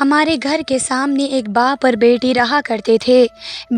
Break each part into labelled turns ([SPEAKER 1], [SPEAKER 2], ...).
[SPEAKER 1] ہمارے گھر کے سامنے ایک باپ اور بیٹی رہا کرتے تھے۔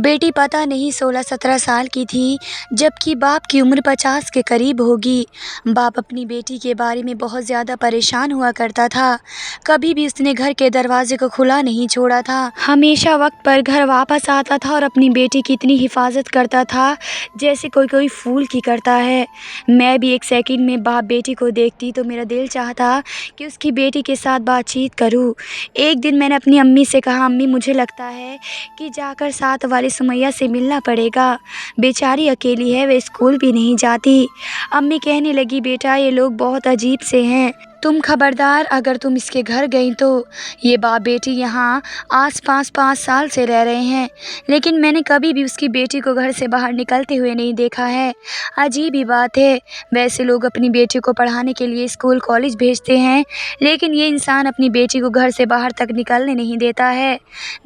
[SPEAKER 1] بیٹی پتہ نہیں 16-17 سال کی تھی، جبکہ باپ کی عمر 50 کے قریب ہوگی۔ باپ اپنی بیٹی کے بارے میں بہت زیادہ پریشان ہوا کرتا تھا۔ کبھی بھی اس نے گھر کے دروازے کو کھلا نہیں چھوڑا تھا۔ ہمیشہ وقت پر گھر واپس آتا تھا اور اپنی بیٹی کی اتنی حفاظت کرتا تھا جیسے کوئی پھول کی کرتا ہے۔ میں بھی ایک سیکنڈ میں باپ بیٹی کو دیکھتی تو میرا دل چاہتا کہ اس کی بیٹی کے ساتھ بات چیت کروں۔ ایک دن میں نے اپنی امی سے کہا، امی مجھے لگتا ہے کہ جا کر ساتھ والی سمیہ سے ملنا پڑے گا، بیچاری اکیلی ہے، وہ اسکول بھی نہیں جاتی۔ امی کہنے لگی، بیٹا یہ لوگ بہت عجیب سے ہیں، تم خبردار اگر تم اس کے گھر گئی تو۔ یہ باپ بیٹی یہاں آس پاس 5 سال سے رہ رہے ہیں، لیکن میں نے کبھی بھی اس کی بیٹی کو گھر سے باہر نکلتے ہوئے نہیں دیکھا ہے۔ عجیب ہی بات ہے، ویسے لوگ اپنی بیٹی کو پڑھانے کے لیے اسکول کالج بھیجتے ہیں، لیکن یہ انسان اپنی بیٹی کو گھر سے باہر تک نکلنے نہیں دیتا ہے۔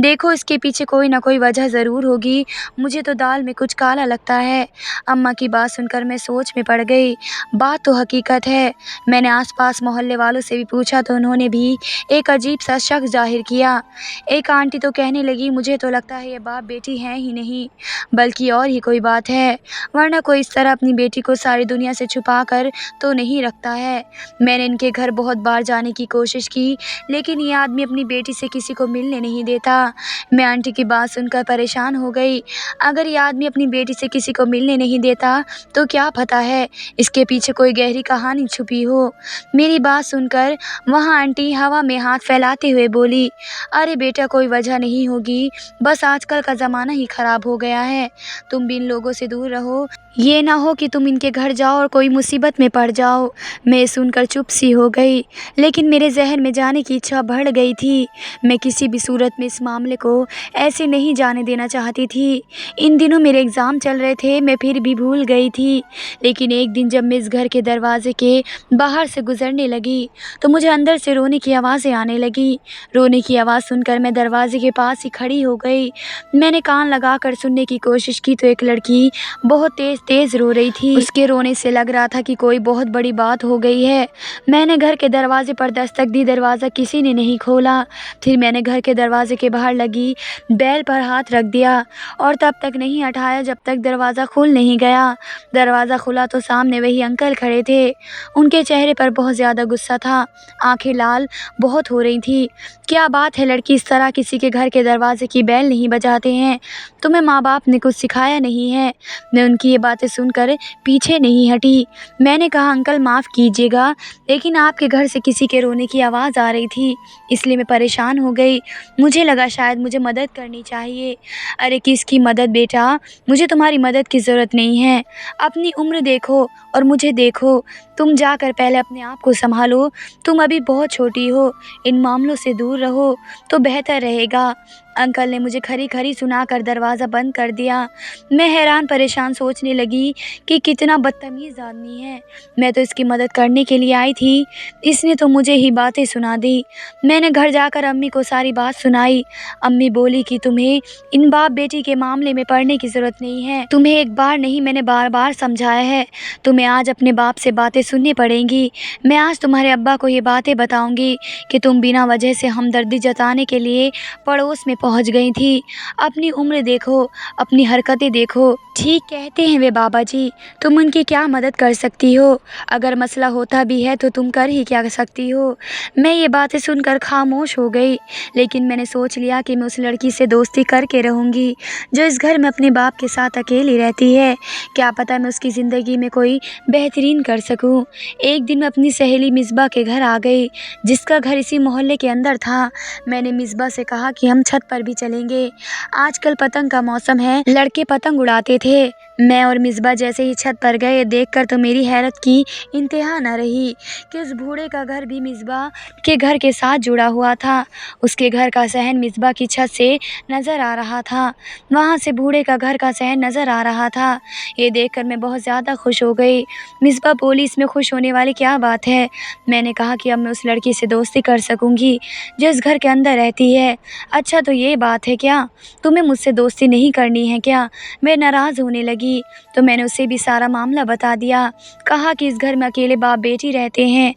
[SPEAKER 1] دیکھو اس کے پیچھے کوئی نہ کوئی وجہ ضرور ہوگی، مجھے تو دال میں کچھ کالا لگتا ہے۔ اماں کی بات سن کر میں سوچ میں پڑ گئی۔ بات تو حقیقت ہے۔ میں نے آس پاس محلے والوں سے بھی پوچھا تو انہوں نے بھی ایک عجیب سا شک ظاہر کیا۔ ایک آنٹی تو کہنے لگی، مجھے تو لگتا ہے یہ باپ بیٹی ہیں ہی نہیں، بلکہ اور ہی کوئی بات ہے، ورنہ کوئی اس طرح اپنی بیٹی کو ساری دنیا سے چھپا کر تو نہیں رکھتا ہے۔ میں نے ان کے گھر بہت بار جانے کی کوشش کی، لیکن یہ آدمی اپنی بیٹی سے کسی کو ملنے نہیں دیتا۔ میں آنٹی کی بات سن کر پریشان ہو گئی۔ اگر یہ آدمی اپنی بیٹی سے کسی کو ملنے نہیں دیتا تو کیا پتہ ہے اس کے پیچھے کوئی گہری کہانی چھپی ہو۔ میری بات سن کر وہاں آنٹی ہوا میں ہاتھ پھیلاتے ہوئے بولی، ارے بیٹا کوئی وجہ نہیں ہوگی، بس آج کل کا زمانہ ہی خراب ہو گیا ہے، تم بھی ان لوگوں سے دور رہو، یہ نہ ہو کہ تم ان کے گھر جاؤ اور کوئی مصیبت میں پڑ جاؤ۔ میں سن کر چپ سی ہو گئی، لیکن میرے ذہن میں جانے کی اچھا بڑھ گئی تھی۔ میں کسی بھی صورت میں اس معاملے کو ایسے نہیں جانے دینا چاہتی تھی۔ ان دنوں میرے ایگزام چل رہے تھے، میں پھر بھی بھول گئی تھی، لیکن ایک دن جب میں اس گھر کے دروازے کے باہر سے گزرنے لگی تو مجھے اندر سے رونے کی آوازیں آنے لگی۔ رونے کی آواز سن کر میں دروازے کے پاس ہی کھڑی ہو گئی۔ میں نے کان لگا کر سننے کی کوشش کی تو ایک لڑکی بہت تیز تیز رو رہی تھی۔ اس کے رونے سے لگ رہا تھا کہ کوئی بہت بڑی بات ہو گئی ہے۔ میں نے گھر کے دروازے پر دستک دی، دروازہ کسی نے نہیں کھولا۔ پھر میں نے گھر کے دروازے کے باہر لگی بیل پر ہاتھ رکھ دیا اور تب تک نہیں ہٹایا جب تک دروازہ کھل نہیں گیا۔ دروازہ کھلا تو سامنے وہی انکل کھڑے تھے۔ ان کے چہرے پر بہت زیادہ غصہ تھا، آنکھیں لال بہت ہو رہی تھیں۔ کیا بات ہے لڑکی، اس طرح کسی کے گھر کے دروازے کی بیل نہیں بجاتے ہیں، تمہیں ماں باپ نے کچھ سکھایا نہیں ہے؟ میں ان کی یہ باتیں سن کر پیچھے نہیں ہٹی۔ میں نے کہا، انکل معاف کیجیے گا، لیکن آپ کے گھر سے کسی کے رونے کی آواز آ رہی تھی، اس لیے میں پریشان ہو گئی، مجھے لگا شاید مجھے مدد کرنی چاہیے۔ ارے کس کی مدد بیٹا، مجھے تمہاری مدد کی ضرورت نہیں ہے، اپنی عمر دیکھو اور مجھے دیکھو، تم جا کر پہلے اپنے آپ کو سنبھالو، تم ابھی بہت چھوٹی ہو، ان معاملوں سے دور رہو تو بہتر رہے گا۔ انکل نے مجھے کھری کھری سنا کر دروازہ بند کر دیا۔ میں حیران پریشان سوچنے لگی کہ کتنا بدتمیز آدمی ہے، میں تو اس کی مدد کرنے کے لیے آئی تھی، اس نے تو مجھے ہی باتیں سنا دی۔ میں نے گھر جا کر امی کو ساری بات سنائی۔ امی بولی کہ تمہیں ان باپ بیٹی کے معاملے میں پڑنے کی ضرورت نہیں ہے، تمہیں ایک بار نہیں میں نے بار بار سمجھایا ہے، تمہیں آج اپنے باپ سے باتیں سننی پڑیں گی۔ میں آج تمہارے ابا کو یہ باتیں بتاؤں گی کہ تم بنا وجہ سے ہمدردی جتانے کے لیے پڑوس میں پہنچ گئی تھی۔ اپنی عمر دیکھو، اپنی حرکتیں دیکھو، ٹھیک کہتے ہیں وہ بابا جی، تم ان کی کیا مدد کر سکتی ہو؟ اگر مسئلہ ہوتا بھی ہے تو تم کر ہی کیا سکتی ہو؟ میں یہ باتیں سن کر خاموش ہو گئی، لیکن میں نے سوچ لیا کہ میں اس لڑکی سے دوستی کر کے رہوں گی جو اس گھر میں اپنے باپ کے ساتھ اکیلی رہتی ہے، کیا پتہ میں اس کی زندگی میں کوئی بہترین کر سکوں۔ ایک دن میں اپنی سہیلی مصباح کے گھر آ گئی، جس کا گھر اسی محلے کے اندر تھا۔ میں نے مصباح سے کہا کہ ہم چھت پر بھی چلیں گے، آج کل پتنگ کا موسم ہے، لڑکے پتنگ اڑاتے تھے۔ میں اور مصباح جیسے ہی چھت پر گئے، دیکھ کر تو میری حیرت کی انتہا نہ رہی کہ اس بوڑھے کا گھر بھی مصباح کے گھر کے ساتھ جڑا ہوا تھا۔ اس کے گھر کا صحن مصباح کی چھت سے نظر آ رہا تھا، وہاں سے بوڑھے کا گھر کا صحن نظر آ رہا تھا۔ یہ دیکھ کر میں بہت زیادہ خوش ہو گئی۔ مصباح بولی، اس میں خوش ہونے والی کیا بات ہے؟ میں نے کہا کہ اب میں اس لڑکی سے دوستی کر سکوں گی جو اس گھر کے اندر رہتی ہے۔ اچھا تو یہ بات ہے کیا؟ تمہیں مجھ سے دوستی نہیں کرنی ہے کیا؟ میں ناراض ہونے لگی۔ لگی تو میں نے اسے بھی سارا معاملہ بتا دیا۔ کہا کہ اس گھر میں اکیلے باپ بیٹی رہتے ہیں،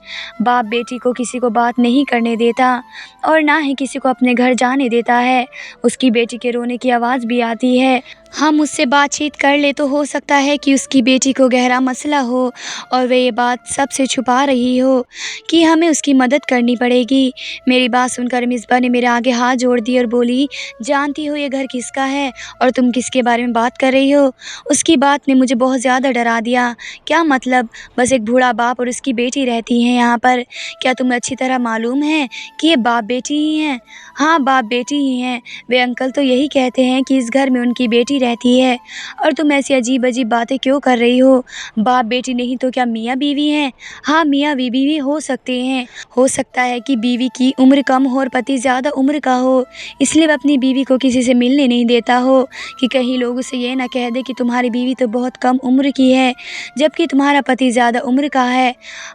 [SPEAKER 1] باپ بیٹی کو کسی کو بات نہیں کرنے دیتا اور نہ ہی کسی کو اپنے گھر جانے دیتا ہے۔ اس کی بیٹی کے رونے کی آواز بھی آتی ہے۔ ہم اس سے بات چیت کر لے تو ہو سکتا ہے کہ اس کی بیٹی کو گہرا مسئلہ ہو اور وہ یہ بات سب سے چھپا رہی ہو کہ ہمیں اس کی مدد کرنی پڑے گی۔ میری بات سن کر مصباح نے میرے آگے ہاتھ جوڑ دیے اور بولی، جانتی ہو یہ گھر کس کا ہے اور تم کس کے بارے میں بات کر رہی ہو؟ اس کی بات نے مجھے بہت زیادہ ڈرا دیا۔ کیا مطلب؟ بس ایک بوڑھا باپ اور اس کی بیٹی رہتی ہیں یہاں پر۔ کیا تمہیں اچھی طرح معلوم ہے کہ یہ باپ بیٹی ہی ہیں؟ ہاں، باپ بیٹی ہی ہیں۔ وہ انکل تو یہی کہتے ہیں کہ اس گھر میں ان کی بیٹی رہتی ہے، اور تم ایسی عجیب عجیب باتیں کیوں کر رہی ہو؟ باپ بیٹی نہیں تو کیا میاں بیوی ہیں؟ ہاں، میاں بیوی بھی ہو سکتے ہیں۔ ہو سکتا ہے کہ بیوی کی عمر کم ہو اور پتی زیادہ عمر کا ہو، اس لیے وہ اپنی بیوی کو کسی سے ملنے نہیں دیتا ہو کہ کہیں لوگ اسے یہ نہ کہہ دے کہ تمہاری بیوی تو بہت کم عمر کی ہے جبکہ تمہارا پتی زیادہ عمر کا ہے۔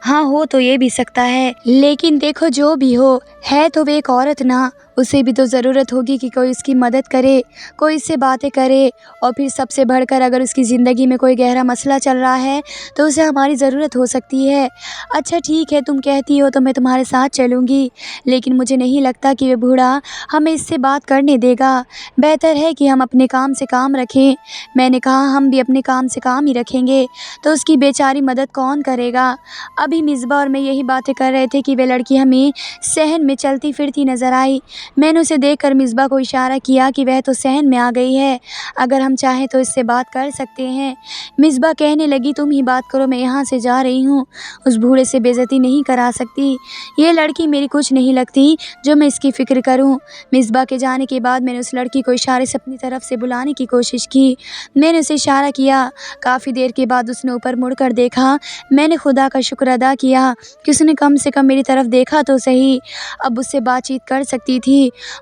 [SPEAKER 1] ہاں، ہو تو یہ بھی سکتا ہے، لیکن دیکھو جو بھی ہو، ہے تو وہ ایک عورت نا، اسے بھی تو ضرورت ہوگی کہ کوئی اس کی مدد کرے، کوئی اس سے باتیں کرے، اور پھر سب سے بڑھ کر اگر اس کی زندگی میں کوئی گہرا مسئلہ چل رہا ہے تو اسے ہماری ضرورت ہو سکتی ہے۔ اچھا ٹھیک ہے، تم کہتی ہو تو میں تمہارے ساتھ چلوں گی، لیکن مجھے نہیں لگتا کہ وہ بوڑھا ہمیں اس سے بات کرنے دے گا۔ بہتر ہے کہ ہم اپنے کام سے کام رکھیں۔ میں نے کہا ہم بھی اپنے کام سے کام ہی رکھیں گے تو اس کی بیچاری مدد کون کرے گا؟ ابھی مصباح اور میں یہی باتیں کر رہے تھے کہ وہ لڑکی ہمیں صحن میں چلتی پھرتی نظر آئی۔ میں نے اسے دیکھ کر مصباح کو اشارہ کیا کہ وہ تو صحن میں آ گئی ہے، اگر ہم چاہیں تو اس سے بات کر سکتے ہیں۔ مصباح کہنے لگی، تم ہی بات کرو، میں یہاں سے جا رہی ہوں، اس بوڑھے سے بے عزتی نہیں کرا سکتی۔ یہ لڑکی میری کچھ نہیں لگتی جو میں اس کی فکر کروں۔ مصباح کے جانے کے بعد میں نے اس لڑکی کو اشارے سے اپنی طرف سے بلانے کی کوشش کی۔ میں نے اسے اشارہ کیا، کافی دیر کے بعد اس نے اوپر مڑ کر دیکھا۔ میں نے خدا کا شکر ادا کیا کہ اس نے کم سے کم میری طرف دیکھا تو صحیح، اب اس سے بات چیت کر سکتی تھی۔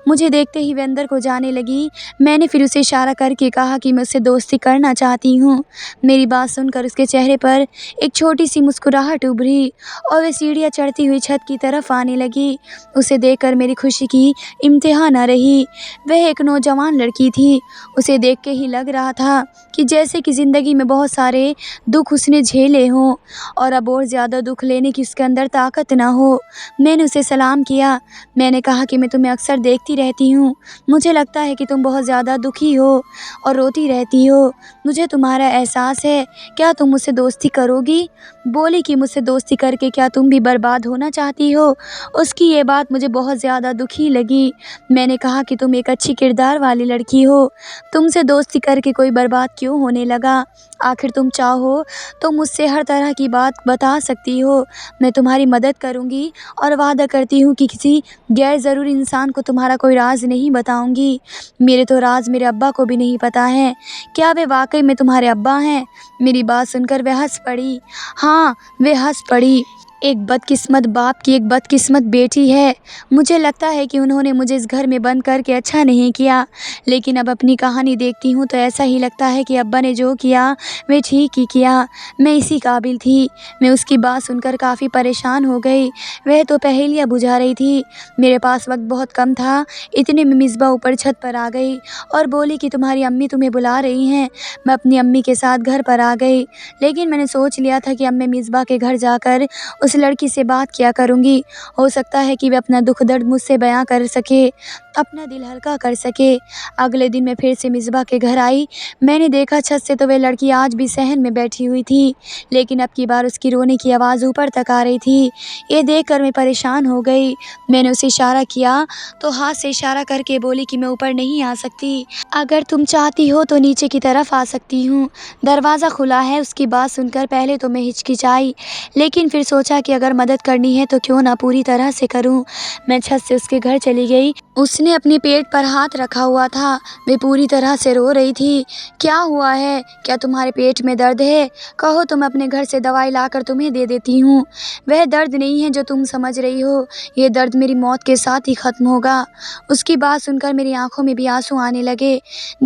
[SPEAKER 1] مجھے دیکھتے ہی وہ اندر کو جانے لگی۔ میں نے پھر اسے اشارہ کر کے کہا کہ میں اس سے دوستی کرنا چاہتی ہوں۔ میری بات سن کر اس کے چہرے پر ایک چھوٹی سی مسکراہٹ ابھری اور وہ سیڑھیاں چڑھتی ہوئی چھت کی طرف آنے لگی۔ اسے دیکھ کر میری خوشی کی انتہا نہ رہی۔ وہ ایک نوجوان لڑکی تھی، اسے دیکھ کے ہی لگ رہا تھا کہ جیسے کہ زندگی میں بہت سارے دکھ اس نے جھیلے ہوں اور اب اور زیادہ دکھ لینے کی اس کے اندر طاقت نہ ہو۔ میں نے اسے سلام کیا۔ میں نے کہا کہ میں تمہیں اکثر دیکھتی رہتی ہوں، مجھے لگتا ہے کہ تم بہت زیادہ دکھی ہو اور روتی رہتی ہو، مجھے تمہارا احساس ہے، کیا تم مجھ سے دوستی کرو گی؟ بولی کہ مجھ سے دوستی کر کے کیا تم بھی برباد ہونا چاہتی ہو؟ اس کی یہ بات مجھے بہت زیادہ دکھی لگی۔ میں نے کہا کہ تم ایک اچھی کردار والی لڑکی ہو، تم سے دوستی کر کے کوئی برباد کیوں ہونے لگا؟ آخر تم چاہو تو مجھ سے ہر طرح کی بات بتا سکتی ہو، میں تمہاری مدد کروں گی اور وعدہ کرتی ہوں کہ کسی غیر ضروری انسان کو تمہارا کوئی راز نہیں بتاؤں گی۔ میرے تو راز میرے ابا کو بھی نہیں پتہ ہے۔ کیا وہ واقعی میں تمہارے ابا ہیں؟ میری بات سن کر وہ ہنس پڑی۔ ہاں، وہ ہنس پڑی۔ ایک بدقسمت باپ کی ایک بدقسمت بیٹی ہے۔ مجھے لگتا ہے کہ انہوں نے مجھے اس گھر میں بند کر کے اچھا نہیں کیا، لیکن اب اپنی کہانی دیکھتی ہوں تو ایسا ہی لگتا ہے کہ ابا نے جو کیا وہ ٹھیک ہی کیا، میں اسی قابل تھی۔ میں اس کی بات سن کر کافی پریشان ہو گئی، وہ تو پہیلیاں بجھا رہی تھی۔ میرے پاس وقت بہت کم تھا، اتنے میں مصباح اوپر چھت پر آ گئی اور بولی کہ تمہاری امی تمہیں بلا رہی ہیں۔ میں اپنی امی کے ساتھ گھر پر آ گئی، لیکن میں نے سوچ لیا تھا کہ اب میں مصباح کے گھر جا کر اس لڑکی سے بات کیا کروں گی، ہو سکتا ہے کہ وہ اپنا دکھ درد مجھ سے بیان کر سکے، اپنا دل ہلکا کر سکے۔ اگلے دن میں پھر سے مصباح کے گھر آئی۔ میں نے دیکھا چھت سے تو وہ لڑکی آج بھی صحن میں بیٹھی ہوئی تھی، لیکن اب کی بار اس کی رونے کی آواز اوپر تک آ رہی تھی۔ یہ دیکھ کر میں پریشان ہو گئی۔ میں نے اسے اشارہ کیا تو ہاتھ سے اشارہ کر کے بولی کہ میں اوپر نہیں آ سکتی، اگر تم چاہتی ہو تو نیچے کی طرف آ سکتی ہوں، دروازہ کھلا ہے۔ اس کی بات سن کر پہلے تو میں ہچکچائی، لیکن پھر سوچا کہ اگر مدد کرنی ہے تو کیوں نہ پوری طرح سے کروں۔ میں چھت سے اس کے گھر چلی گئی۔ اس نے اپنے پیٹ پر ہاتھ رکھا ہوا تھا، وہ پوری طرح سے رو رہی تھی۔ کیا ہوا ہے؟ کیا تمہارے پیٹ میں درد ہے؟ کہو تو میں اپنے گھر سے دوائی لا کر تمہیں دے دیتی ہوں۔ وہ درد نہیں ہے جو تم سمجھ رہی ہو، یہ درد میری موت کے ساتھ ہی ختم ہوگا۔ اس کی بات سن کر میری آنکھوں میں بھی آنسو آنے لگے۔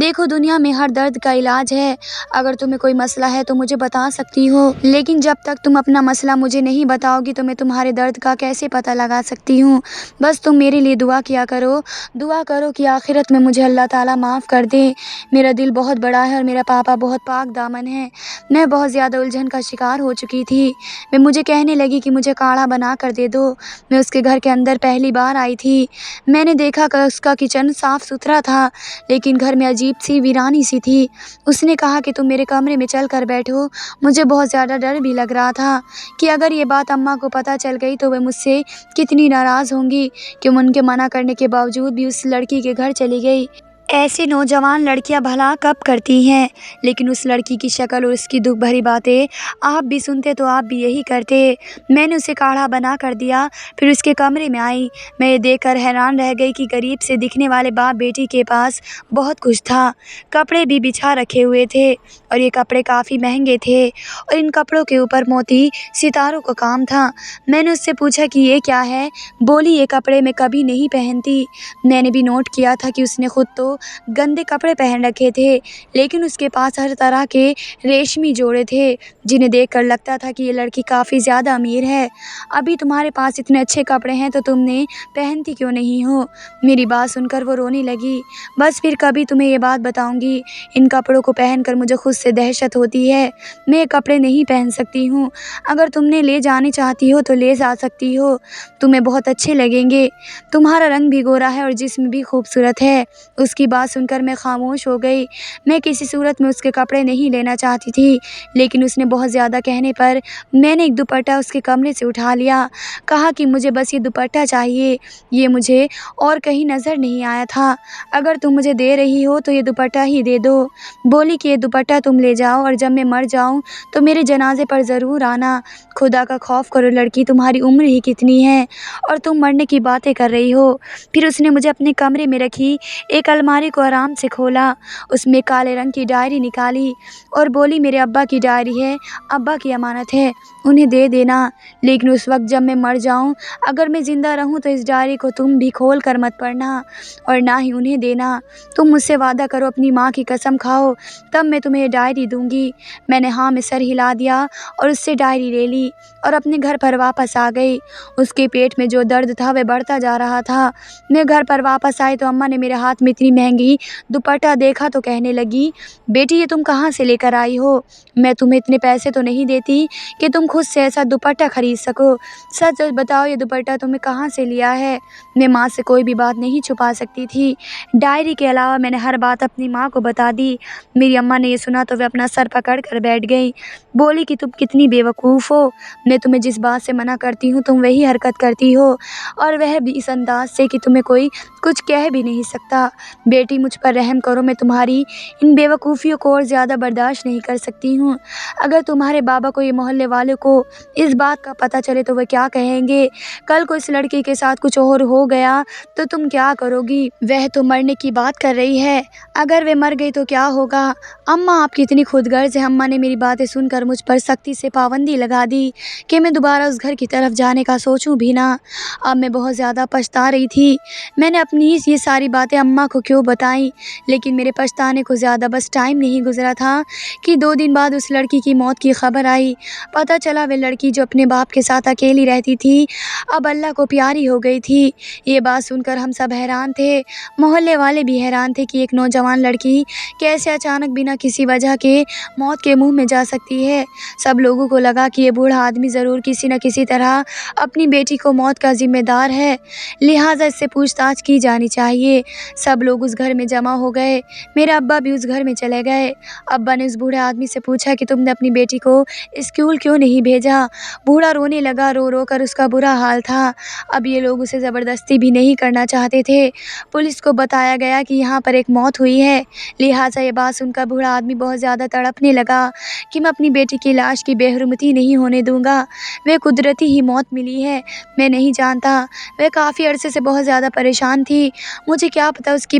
[SPEAKER 1] دیکھو، دنیا میں ہر درد کا علاج ہے، اگر تمہیں کوئی مسئلہ ہے تو مجھے بتا سکتی ہو، لیکن جب تک تم اپنا مسئلہ مجھے نہیں بتاؤ گی تو میں تمہارے درد کا کیسے پتہ لگا سکتی ہوں؟ بس تم میرے لیے دعا کیا کرو دعا کرو کہ آخرت میں مجھے اللہ تعالیٰ معاف کر دے۔ میرا دل بہت بڑا ہے اور میرا پاپا بہت پاک دامن ہے۔ میں بہت زیادہ الجھن کا شکار ہو چکی تھی۔ وہ مجھے کہنے لگی کہ مجھے کاڑھا بنا کر دے دو۔ میں اس کے گھر کے اندر پہلی بار آئی تھی۔ میں نے دیکھا کہ اس کا کچن صاف ستھرا تھا، لیکن گھر میں عجیب سی ویرانی سی تھی۔ اس نے کہا کہ تم میرے کمرے میں چل کر بیٹھو۔ مجھے بہت زیادہ ڈر بھی لگ رہا تھا کہ اگر یہ بات اماں کو پتہ چل گئی تو وہ مجھ سے کتنی ناراض ہوں گی، کہ ان کے منع کرنے کے باوجود بھی اس لڑکی کے گھر چلی گئی۔ ایسی نوجوان لڑکیاں بھلا کب کرتی ہیں، لیکن اس لڑکی کی شکل اور اس کی دکھ بھری باتیں آپ بھی سنتے تو آپ بھی یہی کرتے۔ میں نے اسے کاڑھا بنا کر دیا، پھر اس کے کمرے میں آئی۔ میں یہ دیکھ کر حیران رہ گئی کہ غریب سے دکھنے والے باپ بیٹی کے پاس بہت کچھ تھا۔ کپڑے بھی بچھا رکھے ہوئے تھے اور یہ کپڑے کافی مہنگے تھے، اور ان کپڑوں کے اوپر موتی ستاروں کا کام تھا۔ میں نے اس سے پوچھا کہ یہ کیا ہے؟ بولی یہ کپڑے میں کبھی نہیں پہنتی۔ میں نے بھی نوٹ کیا تھا کہ اس نے خود تو گندے کپڑے پہن رکھے تھے، لیکن اس کے پاس ہر طرح کے ریشمی جوڑے تھے جنہیں دیکھ کر لگتا تھا کہ یہ لڑکی کافی زیادہ امیر ہے۔ ابھی تمہارے پاس اتنے اچھے کپڑے ہیں تو تم نے پہنتی کیوں نہیں ہو؟ میری بات سن کر وہ رونے لگی۔ بس پھر کبھی تمہیں یہ بات بتاؤں گی۔ ان کپڑوں کو پہن کر مجھے خود سے دہشت ہوتی ہے۔ میں یہ کپڑے نہیں پہن سکتی ہوں۔ اگر تم نے لے جانے چاہتی ہو تو لے جا سکتی ہو، تمہیں بہت اچھے لگیں گے۔ تمہارا رنگ بھی گورا ہے اور جسم بھی خوبصورت ہے۔ اس کی بات سن کر میں خاموش ہو گئی۔ میں کسی صورت میں اس کے کپڑے نہیں لینا چاہتی تھی، لیکن اس نے بہت زیادہ کہنے پر میں نے ایک دوپٹہ اس کے کمرے سے اٹھا لیا۔ کہا کہ مجھے بس یہ دوپٹہ چاہیے، یہ مجھے اور کہیں نظر نہیں آیا تھا۔ اگر تم مجھے دے رہی ہو تو یہ دوپٹہ ہی دے دو۔ بولی کہ یہ دوپٹہ تم لے جاؤ اور جب میں مر جاؤں تو میرے جنازے پر ضرور آنا۔ خدا کا خوف کرو لڑکی، تمہاری عمر ہی کتنی ہے اور تم مرنے کی باتیں کر رہی ہو۔ پھر اس نے مجھے اپنے کمرے میں رکھی ایک الماری کو آرام سے کھولا، اس میں کالے رنگ کی ڈائری نکالی اور بولی میرے ابا کی ڈائری ہے، ابا کی امانت ہے، انہیں دے دینا۔ لیکن اس وقت جب میں مر جاؤں، اگر میں زندہ رہوں تو اس ڈائری کو تم بھی کھول کر مت پڑھنا اور نہ ہی انہیں دینا۔ تم مجھ سے وعدہ کرو، اپنی ماں کی قسم کھاؤ، تب میں تمہیں یہ ڈائری دوں گی۔ میں نے ہاں میں سر ہلا دیا اور اس سے ڈائری لے لی اور اپنے گھر پر واپس آ گئی۔ اس کے پیٹ میں جو درد تھا وہ بڑھتا جا رہا تھا۔ میں گھر پر واپس آئی تو اماں نے میرے ہاتھ میں اتنی مہنگی دوپٹہ دیکھا تو کہنے لگی، بیٹی یہ تم کہاں سے لے کر آئی ہو؟ میں تمہیں اتنے پیسے تو نہیں دیتی کہ تم خود سے ایسا دوپٹہ خرید سکو۔ سچ سچ بتاؤ یہ دوپٹہ تمہیں کہاں سے لیا ہے؟ میں ماں سے کوئی بھی بات نہیں چھپا سکتی تھی۔ ڈائری کے علاوہ میں نے ہر بات اپنی ماں کو بتا دی۔ میری اماں نے یہ سنا تو وہ اپنا سر پکڑ کر بیٹھ گئی۔ بولی کہ تم کتنی بے وقوف ہو، میں تمہیں جس بات سے منع کرتی ہوں تم وہی حرکت کرتی ہو، اور وہ بھی اس انداز سے کہ تمہیں کوئی کچھ کہہ بھی نہیں سکتا۔ بیٹی مجھ پر رحم کرو، میں تمہاری ان بے وقوفیوں کو اور زیادہ برداشت نہیں کر سکتی ہوں۔ اگر تمہارے بابا کو، یہ محلے والوں کو اس بات کا پتہ چلے تو وہ کیا کہیں گے؟ کل کو اس لڑکی کے ساتھ کچھ اور ہو گیا تو تم کیا کرو گی؟ وہ تو مرنے کی بات کر رہی ہے، اگر وہ مر گئی تو کیا ہوگا؟ اماں آپ کی اتنی خود غرض ہے۔ اماں نے میری باتیں سن کر مجھ پر سختی سے پابندی لگا دی کہ میں دوبارہ اس گھر کی طرف جانے کا سوچوں بھی نہ۔ اب میں بہت زیادہ پچھتا رہی تھی۔ میں نے اپنی یہ ساری باتیں اماں کو کیوں بتائیں، لیکن میرے پچھتانے کو زیادہ بس ٹائم نہیں گزرا تھا کہ 2 دن بعد اس لڑکی کی موت کی خبر آئی۔ پتہ چلا وہ لڑکی جو اپنے باپ کے ساتھ اکیلی رہتی تھی اب اللہ کو پیاری ہو گئی تھی۔ یہ بات سن کر ہم سب حیران تھے، محلے والے بھی حیران تھے کہ ایک نوجوان لڑکی کیسے اچانک بنا کسی وجہ کے موت کے منہ میں جا سکتی ہے۔ سب لوگوں کو لگا کہ یہ بوڑھا آدمی ضرور کسی نہ کسی طرح اپنی بیٹی کو موت کا ذمہ دار ہے، لہٰذا اس سے پوچھ تاچھ کی جانی چاہیے۔ سب لوگ اس گھر میں جمع ہو گئے۔ میرے ابا بھی اس گھر میں چلے گئے۔ ابا نے اس بوڑھے آدمی سے پوچھا کہ تم نے اپنی بیٹی کو اسکول کیوں نہیں بھیجا؟ بوڑھا رونے لگا، رو رو کر اس کا برا حال تھا۔ اب یہ لوگ اسے زبردستی بھی نہیں کرنا چاہتے تھے۔ پولیس کو بتایا گیا کہ یہاں پر ایک موت ہوئی ہے، لہٰذا یہ بات سن کر بوڑھا آدمی بہت زیادہ تڑپنے لگا کہ میں اپنی بیٹی کی لاش کی بے حرمتی نہیں ہونے دوں گا، وہ قدرتی ہی موت ملی ہے، میں نہیں جانتا۔ وہ کافی عرصے سے بہت زیادہ پریشان تھی، مجھے کیا پتہ اس کی